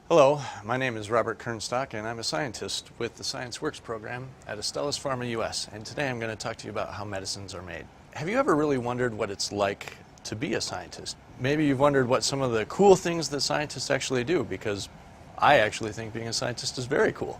Hello, my name is Robert Kernstock and I'm a scientist with the Science Works program at Astellas Pharma US, and today I'm going to talk to you about how medicines are made. Have you ever really wondered what it's like to be a scientist? Maybe you've wondered what some of the cool things that scientists actually do, because I actually think being a scientist is very cool.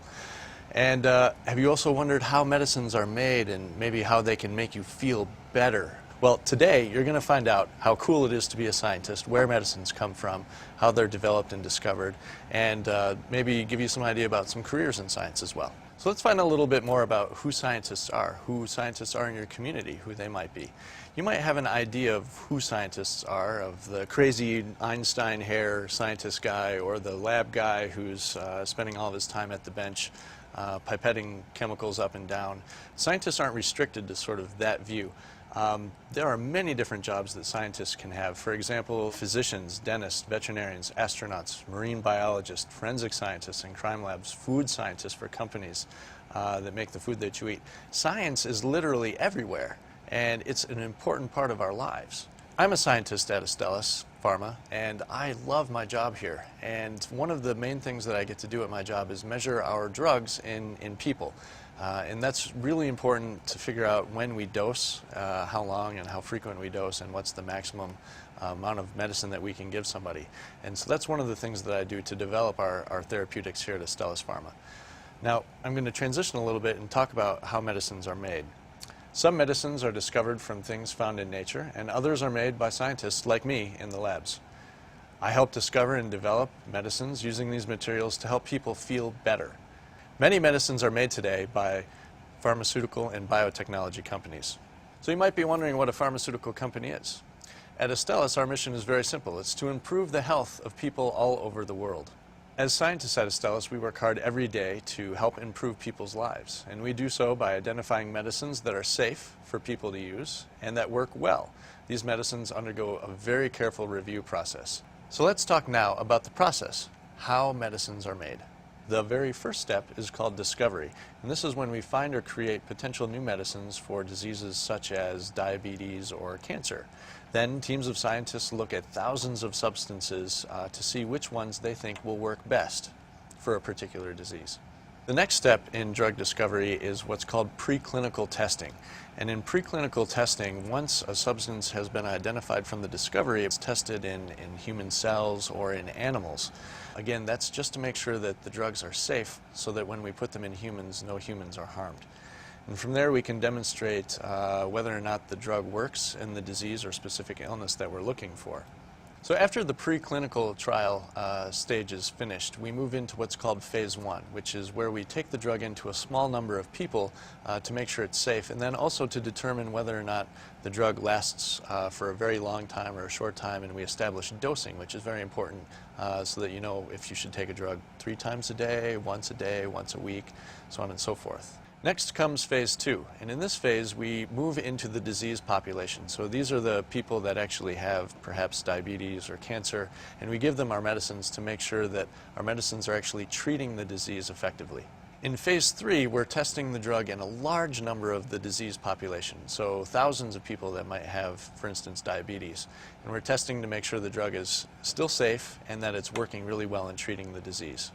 And have you also wondered how medicines are made and maybe how they can make you feel better? Well, today you're going to find out how cool it is to be a scientist, where medicines come from, how they're developed and discovered, and maybe give you some idea about some careers in science as well. So let's find out a little bit more about who scientists are in your community, who they might be. You might have an idea of who scientists are, of the crazy Einstein hair scientist guy or the lab guy who's spending all of his time at the bench pipetting chemicals up and down. Scientists aren't restricted to sort of that view. There are many different jobs that scientists can have. For example, physicians, dentists, veterinarians, astronauts, marine biologists, forensic scientists in crime labs, food scientists for companies that make the food that you eat. Science is literally everywhere, and it's an important part of our lives. I'm a scientist at Astellas Pharma, and I love my job here. And one of the main things that I get to do at my job is measure our drugs in people. And that's really important to figure out when we dose, how long and how frequent we dose, and what's the maximum amount of medicine that we can give somebody. And so that's one of the things that I do to develop our therapeutics here at Astellas Pharma. Now, I'm going to transition a little bit and talk about how medicines are made. Some medicines are discovered from things found in nature, and others are made by scientists like me in the labs. I help discover and develop medicines using these materials to help people feel better. Many medicines are made today by pharmaceutical and biotechnology companies. So you might be wondering what a pharmaceutical company is. At Astellas, our mission is very simple. It's to improve the health of people all over the world. As scientists at Astellas, we work hard every day to help improve people's lives, and we do so by identifying medicines that are safe for people to use and that work well. These medicines undergo a very careful review process. So let's talk now about the process, how medicines are made. The very first step is called discovery, and this is when we find or create potential new medicines for diseases such as diabetes or cancer. Then teams of scientists look at thousands of substances to see which ones they think will work best for a particular disease. The next step in drug discovery is what's called preclinical testing. And in preclinical testing, once a substance has been identified from the discovery, it's tested in human cells or in animals. Again, that's just to make sure that the drugs are safe so that when we put them in humans, no humans are harmed. And from there we can demonstrate whether or not the drug works in the disease or specific illness that we're looking for. So after the preclinical trial stage is finished, we move into what's called phase 1, which is where we take the drug into a small number of people to make sure it's safe, and then also to determine whether or not the drug lasts for a very long time or a short time, and we establish dosing, which is very important so that you know if you should take a drug 3 times a day, once a week, so on and so forth. Next comes phase 2, and in this phase we move into the disease population. So these are the people that actually have perhaps diabetes or cancer, and we give them our medicines to make sure that our medicines are actually treating the disease effectively. In phase 3, we're testing the drug in a large number of the disease population, so thousands of people that might have, for instance, diabetes. And we're testing to make sure the drug is still safe and that it's working really well in treating the disease.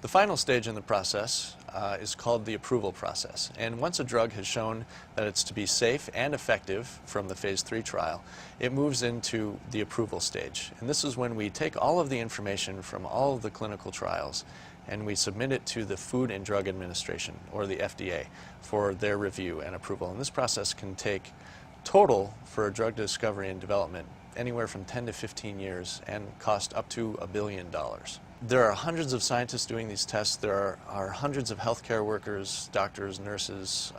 The final stage in the process is called the approval process. And once a drug has shown that it's to be safe and effective from the phase 3 trial, it moves into the approval stage. And this is when we take all of the information from all of the clinical trials and we submit it to the Food and Drug Administration, or the FDA, for their review and approval. And this process can take total for drug discovery and development anywhere from 10 to 15 years and cost up to $1 billion. There are hundreds of scientists doing these tests. There are hundreds of healthcare workers, doctors, nurses,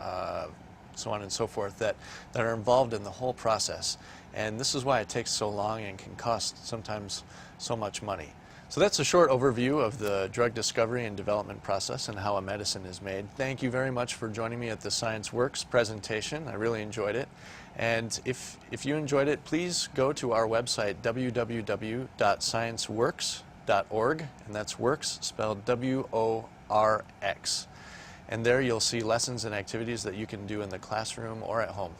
so on and so forth, that are involved in the whole process. And this is why it takes so long and can cost sometimes so much money. So that's a short overview of the drug discovery and development process and how a medicine is made. Thank you very much for joining me at the Science Works presentation. I really enjoyed it. And if you enjoyed it, please go to our website, www.scienceworks.org, and that's works spelled W-O-R-X. And there you'll see lessons and activities that you can do in the classroom or at home.